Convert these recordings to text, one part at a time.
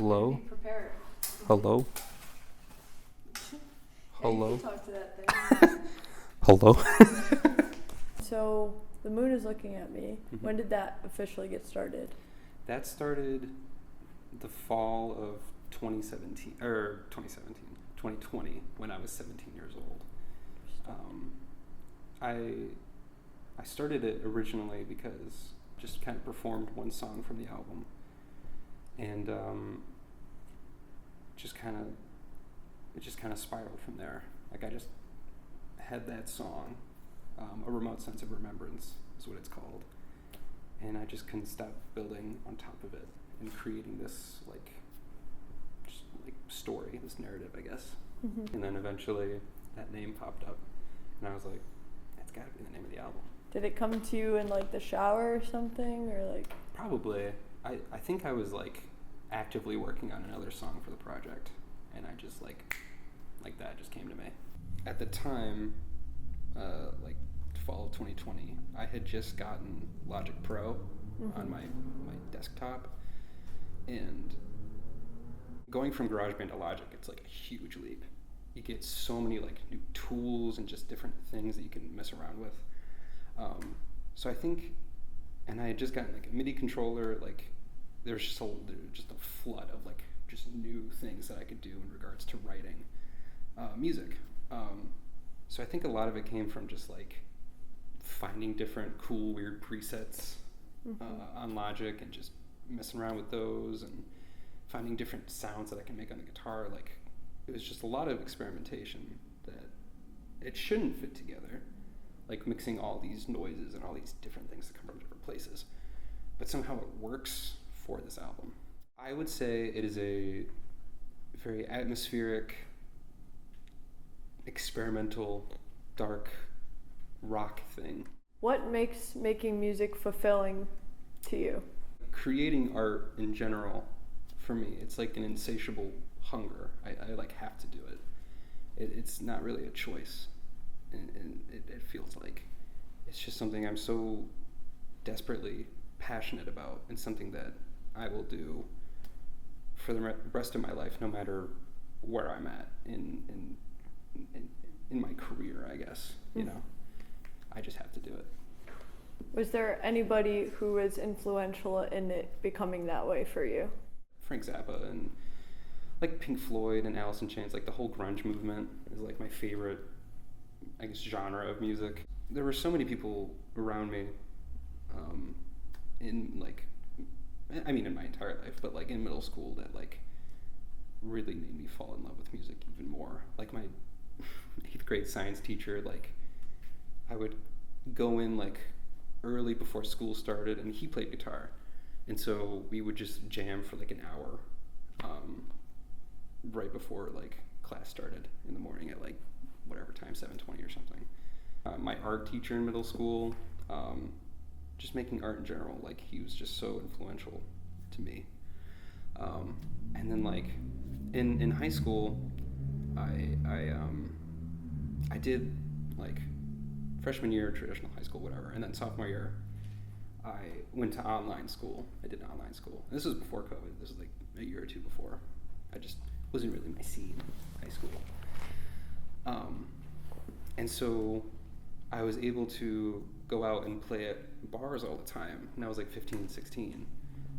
Hello? Be prepared. Hello? Yeah, Hello? you can talk to that thing. Hello? So, the moon is looking at me. Mhm. When did that officially get started? That started the fall of 2020, when I was 17 years old. I started it originally because just kind of performed one song from the album, and it just kind of spiraled from there. Like I just had that song, A Remote Sense of Remembrance is what it's called, and I just couldn't stop building on top of it and creating this just story, this narrative, I guess. Mm-hmm. And then eventually that name popped up, and I was like, that's got to be the name of the album. Did it come to you in the shower or something, or Probably. I think I was actively working on another song for the project, and I just like that just came to me. At the time, fall of 2020, I had just gotten Logic Pro on my desktop, and going from GarageBand to Logic, it's a huge leap. You get so many new tools and just different things that you can mess around with. So I think, and I had just gotten a MIDI controller. There's just a flood of just new things that I could do in regards to writing music. So I think a lot of it came from just finding different cool, weird presets on Logic and just messing around with those and finding different sounds that I can make on the guitar. It was just a lot of experimentation that it shouldn't fit together, mixing all these noises and all these different things that come from different places. But somehow it works for this album. I would say it is a very atmospheric, experimental, dark rock thing. what makes making music fulfilling to you? Creating art in general, for me, it's an insatiable hunger. I have to do it. It's not really a choice. And it feels like it's just something I'm so desperately passionate about, and something that I will do for the rest of my life, no matter where I'm at in my career, I guess. You know, I just have to do it. Was there anybody who was influential in it becoming that way for you? Frank Zappa and Pink Floyd and Alice in Chains, the whole grunge movement is my favorite, I guess, genre of music. There were so many people around me in my entire life, but in middle school that really made me fall in love with music even more. My 8th grade science teacher, I would go in early before school started, and he played guitar, and so we would just jam for an hour right before class started in the morning at whatever time, 7:20 or something. My art teacher in middle school, just making art in general, he was just so influential to me. And then in high school, I did freshman year, traditional high school, whatever, and then sophomore year, I went to online school. I did online school. And this was before COVID. This was a year or two before. I just wasn't really my scene, high school. And so I was able to go out and play at bars all the time. And I was 15, 16,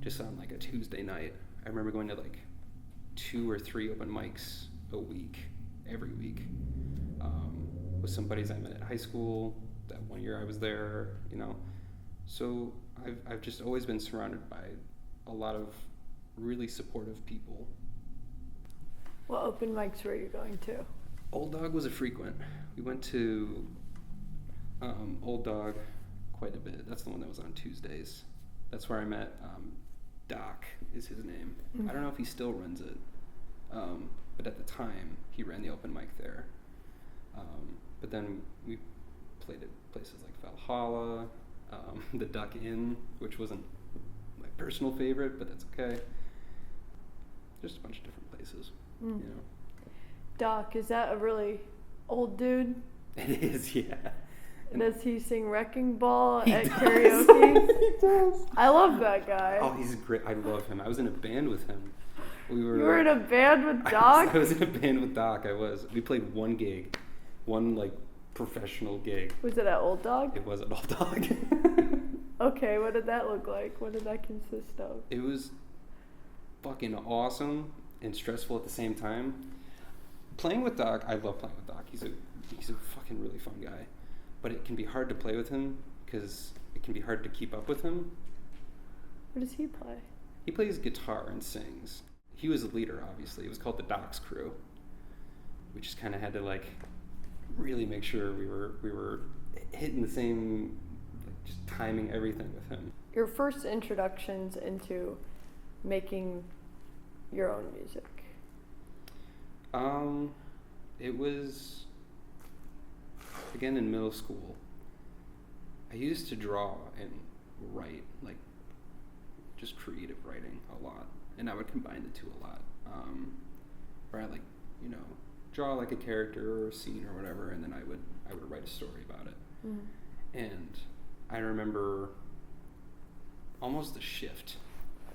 just on a Tuesday night. I remember going to 2 or 3 open mics a week, every week, with some buddies I met at high school. That one year I was there, So I've just always been surrounded by a lot of really supportive people. What open mics were you going to? Old Dog was a frequent. We went to Old Dog quite a bit. That's the one that was on Tuesdays. That's where I met Doc is his name. Mm-hmm. I don't know if he still runs it, but at the time he ran the open mic there. But then we played at places like Valhalla, the Duck Inn, which wasn't my personal favorite, but that's okay. Just a bunch of different places, Doc, is that a really old dude? It is, yeah. Does he sing Wrecking Ball at karaoke? He does. I love that guy. Oh, he's great. I love him. I was in a band with him We were. You were in a band with Doc? I was in a band with Doc. I was. We played one gig, one like professional gig. Was it at Old Dog? It was at Old Dog. Okay, what did that look like? What did that consist of? It was fucking awesome and stressful at the same time. Playing with Doc, I love playing with Doc. He's a fucking really fun guy, but it can be hard to play with him because it can be hard to keep up with him. What does he play? He plays guitar and sings. He was a leader, obviously. It was called the Doc's Crew. We just kind of had to like really make sure we were hitting the same, like, just timing everything with him. Your first introductions into making your own music. It was again in middle school. I used to draw and write, like just creative writing a lot, and I would combine the two a lot. Where I like, draw like a character or a scene or whatever, and then I would write a story about it. Mm. And I remember almost the shift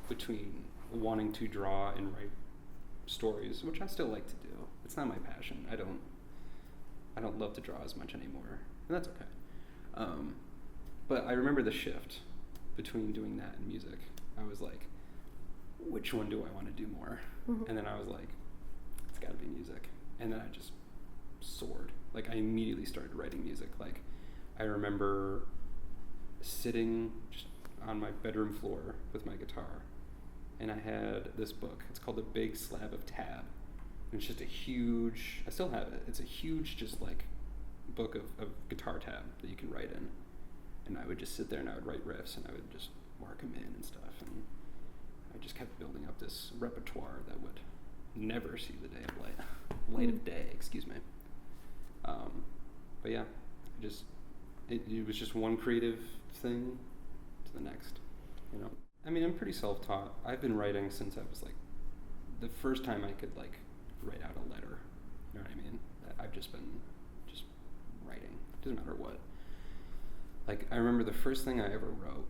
between wanting to draw and write stories, which I still like to do. It's not my passion. I don't love to draw as much anymore, and that's okay. But I remember the shift between doing that and music. I was like, which one do I want to do more? Mm-hmm. And then I was like, it's got to be music. And then I just soared. Like, I immediately started writing music. Like, I remember sitting just on my bedroom floor with my guitar, and I had this book. It's called The Big Slab of Tab. And it's just a huge, I still have it. It's a huge, just like, book of guitar tab that you can write in. And I would just sit there and I would write riffs and I would just mark them in and stuff. And I just kept building up this repertoire that would never see the day of light of day, excuse me. But yeah, it was just one creative thing to the next, I mean, I'm pretty self-taught. I've been writing since I was like, the first time I could like write out a letter, you know what I mean? I've just been writing, it doesn't matter what. Like, I remember the first thing I ever wrote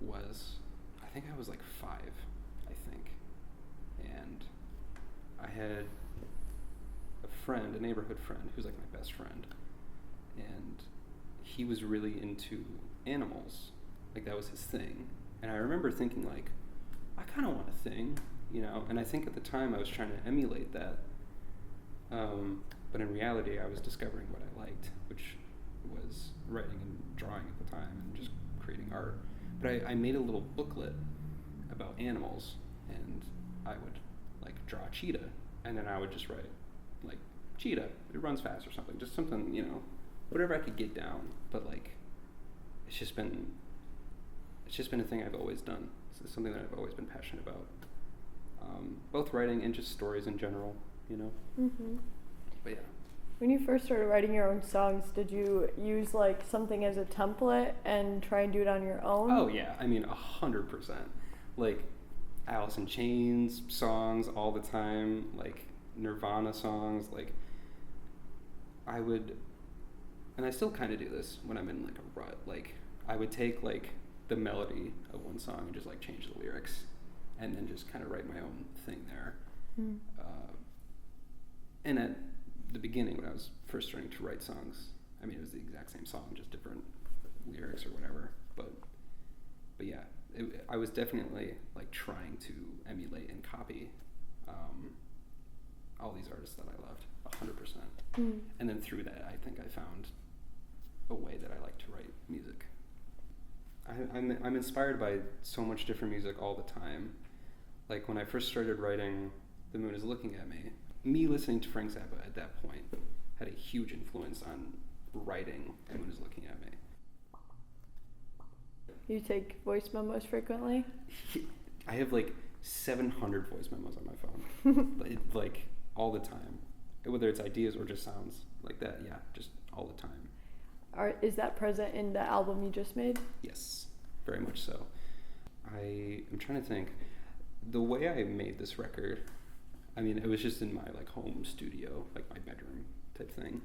was, I think I was like 5, I think. And I had a neighborhood friend, who's like my best friend. And he was really into animals. Like, that was his thing. And I remember thinking like, I kind of want a thing, And I think at the time I was trying to emulate that. But in reality, I was discovering what I liked, which was writing and drawing at the time and just creating art. But I made a little booklet about animals, and I would like draw a cheetah, and then I would just write like cheetah, it runs fast or something, just something, whatever I could get down. But like, it's just been a thing I've always done. It's something that I've always been passionate about, both writing and just stories in general, Mm-hmm. But yeah. When you first started writing your own songs, did you use like something as a template and try and do it on your own? Oh yeah, I mean 100%. Like Alice in Chains songs all the time, like Nirvana songs. Like I would, and I still kind of do this when I'm in like a rut. Like I would take like the melody of one song and just like change the lyrics, and then just kind of write my own thing there. Mm. And at the beginning, when I was first starting to write songs, I mean, it was the exact same song, just different lyrics or whatever. But yeah, I was definitely like trying to emulate and copy all these artists that I loved, 100%. Mm. And then through that, I think I found a way that I like to write music. I'm inspired by so much different music all the time. Like when I first started writing The Moon Is Looking at Me listening to Frank Zappa at that point had a huge influence on writing The Moon Is Looking at Me. You take voice memos frequently? I have like 700 voice memos on my phone, like all the time. Whether it's ideas or just sounds like that, yeah, just all the time. Is that present in the album you just made? Yes, very much so. I'm trying to think. The way I made this record, I mean, it was just in my like home studio, like my bedroom type thing.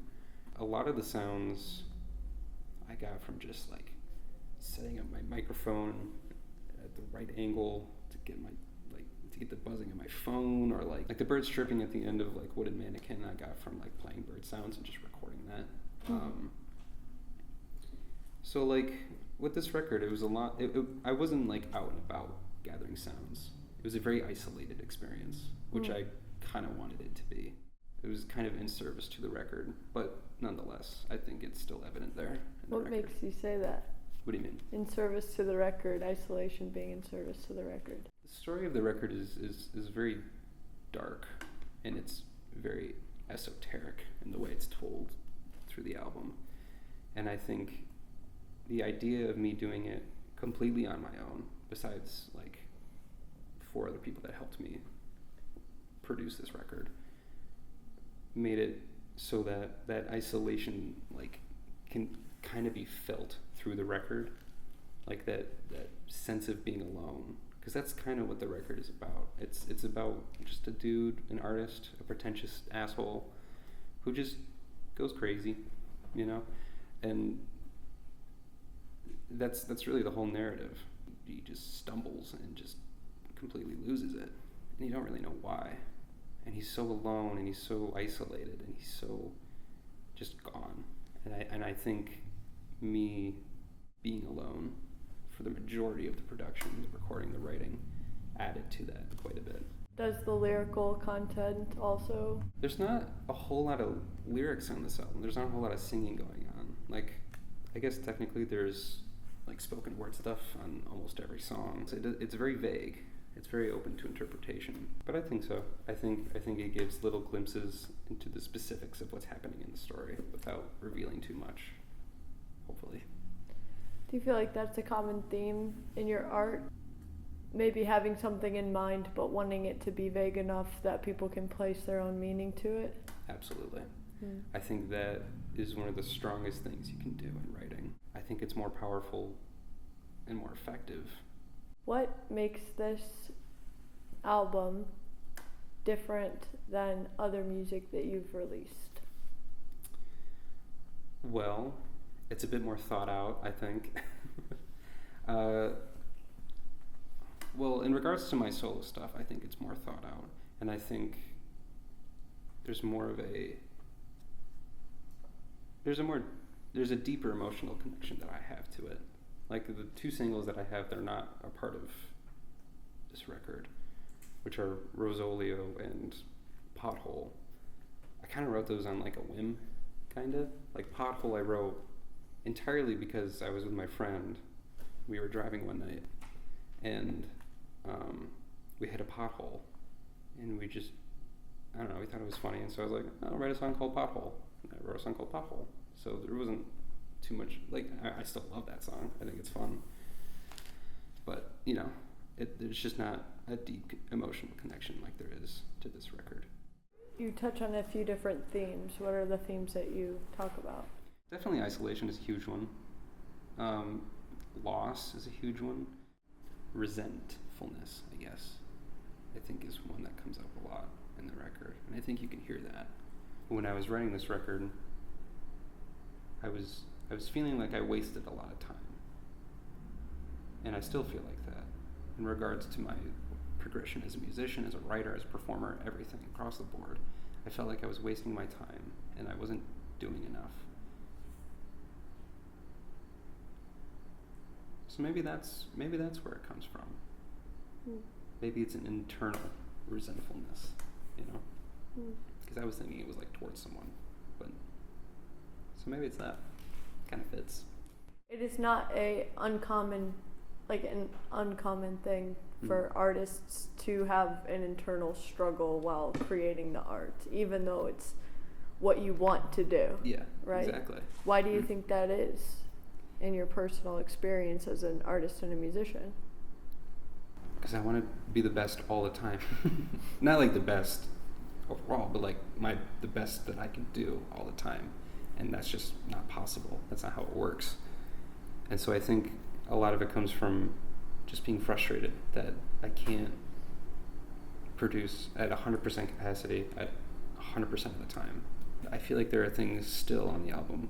A lot of the sounds I got from just like setting up my microphone at the right angle to to get the buzzing of my phone, or like the birds chirping at the end of like Wooden Mannequin I got from like playing bird sounds and just recording that. So like with this record, it was a lot. I wasn't like out and about gathering sounds. It was a very isolated experience, which I kind of wanted it to be. It was kind of in service to the record, but nonetheless, I think it's still evident there. What makes you say that? What do you mean? In service to the record, isolation being in service to the record. The story of the record is very dark, and it's very esoteric in the way it's told through the album. And I think the idea of me doing it completely on my own, besides like 4 other people that helped me produce this record, made it so that isolation like can kind of be felt through the record, like that sense of being alone, because that's kind of what the record is about. It's about just a dude, an artist, a pretentious asshole who just goes crazy, you know, and that's really the whole narrative. He just stumbles and just completely loses it, and you don't really know why. And he's so alone, and he's so isolated, and he's so just gone. And I think me being alone for the majority of the production, the recording, the writing, added to that quite a bit. Does the lyrical content also? There's not a whole lot of lyrics on this album. There's not a whole lot of singing going on. Like, I guess technically there's like spoken word stuff on almost every song. So it's very vague. It's very open to interpretation, but I think so. I think it gives little glimpses into the specifics of what's happening in the story without revealing too much, hopefully. Do you feel like that's a common theme in your art? Maybe having something in mind, but wanting it to be vague enough that people can place their own meaning to it? Absolutely. I think that is one of the strongest things you can do in writing. I think it's more powerful and more effective. What makes this album different than other music that you've released? Well, it's a bit more thought out, I think. Well, in regards to my solo stuff, I think it's more thought out. And I think there's a deeper emotional connection that I have to it. Like the 2 singles that I have, they're not a part of this record, which are Rosolio and Pothole. I kind of wrote those on like a whim, kind of. Like Pothole I wrote entirely because I was with my friend. We were driving one night, and we hit a pothole, and we just, I don't know, we thought it was funny, and so I was like, I'll write a song called Pothole. And I wrote a song called Pothole. So there wasn't too much, like, I still love that song. I think it's fun. But, you know, there's just not a deep emotional connection like there is to this record. You touch on a few different themes. What are the themes that you talk about? Definitely isolation is a huge one. Loss is a huge one. Resentfulness, I guess, I think is one that comes up a lot in the record. And I think you can hear that. When I was writing this record, I was feeling like I wasted a lot of time. And I still feel like that in regards to my progression as a musician, as a writer, as a performer, everything across the board. I felt like I was wasting my time and I wasn't doing enough. So maybe that's where it comes from. Maybe it's an internal resentfulness, you know? Because I was thinking it was like towards someone, but so maybe it's that. Kind of fits. It is not an uncommon thing for artists to have an internal struggle while creating the art, even though it's what you want to do. Yeah, right? Exactly. Why do you think that is in your personal experience as an artist and a musician? Because I want to be the best all the time. Not like the best overall, but like the best that I can do all the time. And that's just not possible. That's not how it works. And so I think a lot of it comes from just being frustrated that I can't produce at 100% capacity at 100% of the time. I feel like there are things still on the album.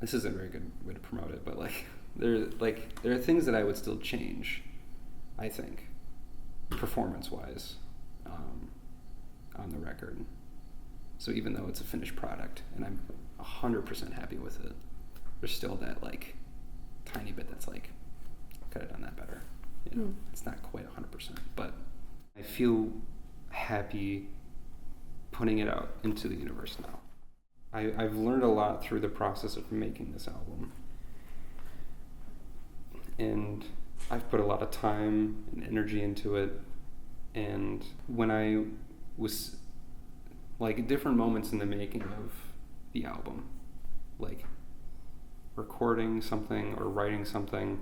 This isn't a very good way to promote it, but there are things that I would still change, I think. performance-wise on the record. So even though it's a finished product and I'm 100% happy with it, there's still that like tiny bit that's like, could have done that better. You know, it's not quite 100%, but I feel happy putting it out into the universe now. I've learned a lot through the process of making this album. And I've put a lot of time and energy into it. And when I was, like, different moments in the making of the album, like recording something or writing something,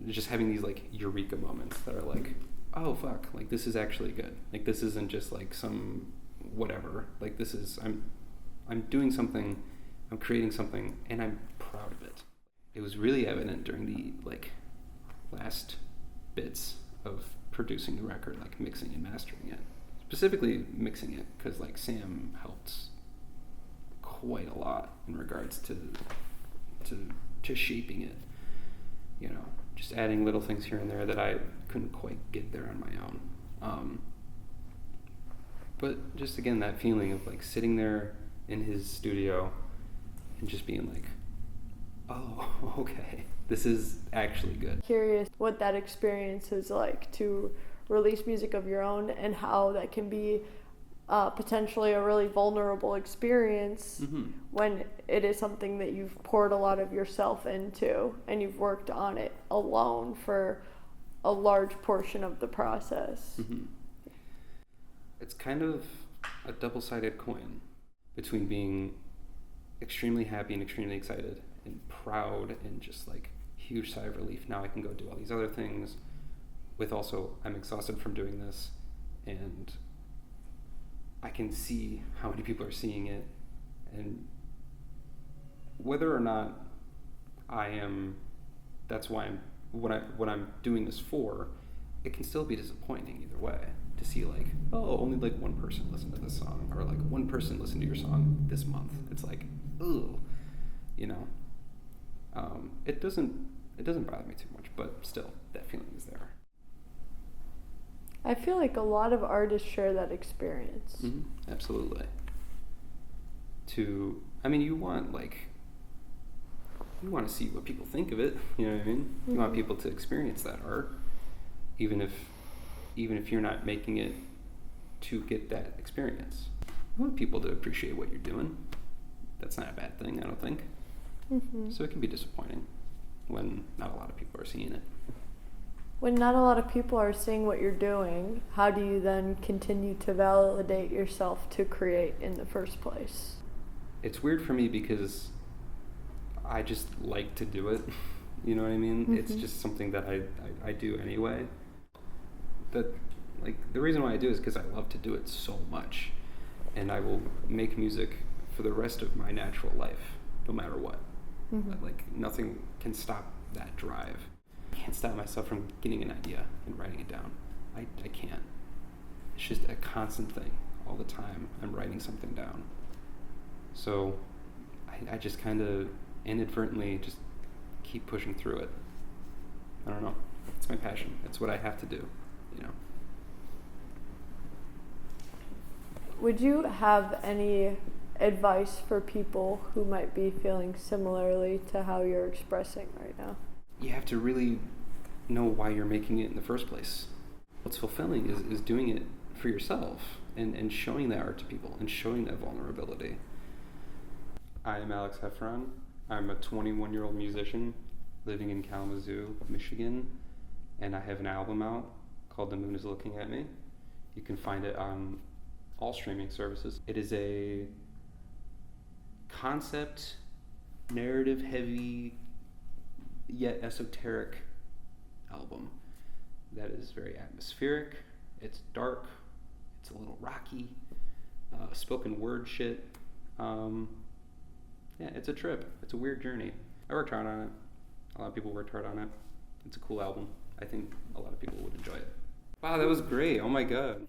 just having these, like, eureka moments that are like, oh, fuck, like, this is actually good. Like, this isn't just, like, some whatever. Like, this is, I'm doing something, I'm creating something, and I'm proud of it. It was really evident during the, like, last bits of producing the record, like mixing and mastering it. Specifically mixing it, because, like, Sam helped quite a lot in regards to shaping it, you know, just adding little things here and there that I couldn't quite get there on my own. But just, again, that feeling of, like, sitting there in his studio and just being like, oh, okay, this is actually good. Curious what that experience is like to release music of your own and how that can be potentially a really vulnerable experience when it is something that you've poured a lot of yourself into and you've worked on it alone for a large portion of the process. It's kind of a double-sided coin between being extremely happy and extremely excited and proud and just like huge sigh of relief. Now I can go do all these other things, with also I'm exhausted from doing this and I can see how many people are seeing it, and whether or not that's why I'm what I'm doing this for, it can still be disappointing either way to see like, oh, only like one person listened to this song, or like one person listened to your song this month. It's like, ooh, you know. It doesn't bother me too much, but still, that feeling is there. I feel like a lot of artists share that experience. Absolutely. You want to see what people think of it, you know what I mean? You want people to experience that art, even if you're not making it to get that experience. You want people to appreciate what you're doing. That's not a bad thing, I don't think. So it can be disappointing when not a lot of people are seeing it. When not a lot of people are seeing what you're doing, how do you then continue to validate yourself to create in the first place? It's weird for me because I just like to do it. You know what I mean? It's just something that I do anyway. That, like, the reason why I do it is because I love to do it so much. And I will make music for the rest of my natural life, no matter what. Like, nothing can stop that drive. I can't stop myself from getting an idea and writing it down. I can't. It's just a constant thing. All the time I'm writing something down. So I just kind of inadvertently just keep pushing through it. I don't know. It's my passion. It's what I have to do, you know. Would you have any advice for people who might be feeling similarly to how you're expressing right now? You have to really know why you're making it in the first place. What's fulfilling is doing it for yourself and showing that art to people and showing that vulnerability. I am Alix Heffron. I'm a 21-year-old musician living in Kalamazoo, Michigan, and I have an album out called The Moon is Looking at Me. You can find it on all streaming services. It is a concept, narrative-heavy, yet esoteric album that is very atmospheric. It's dark. It's a little rocky. Spoken word shit. Yeah, it's a trip. It's a weird journey. I worked hard on it. A lot of people worked hard on it. It's a cool album. I think a lot of people would enjoy it. Wow, that was great. Oh my god.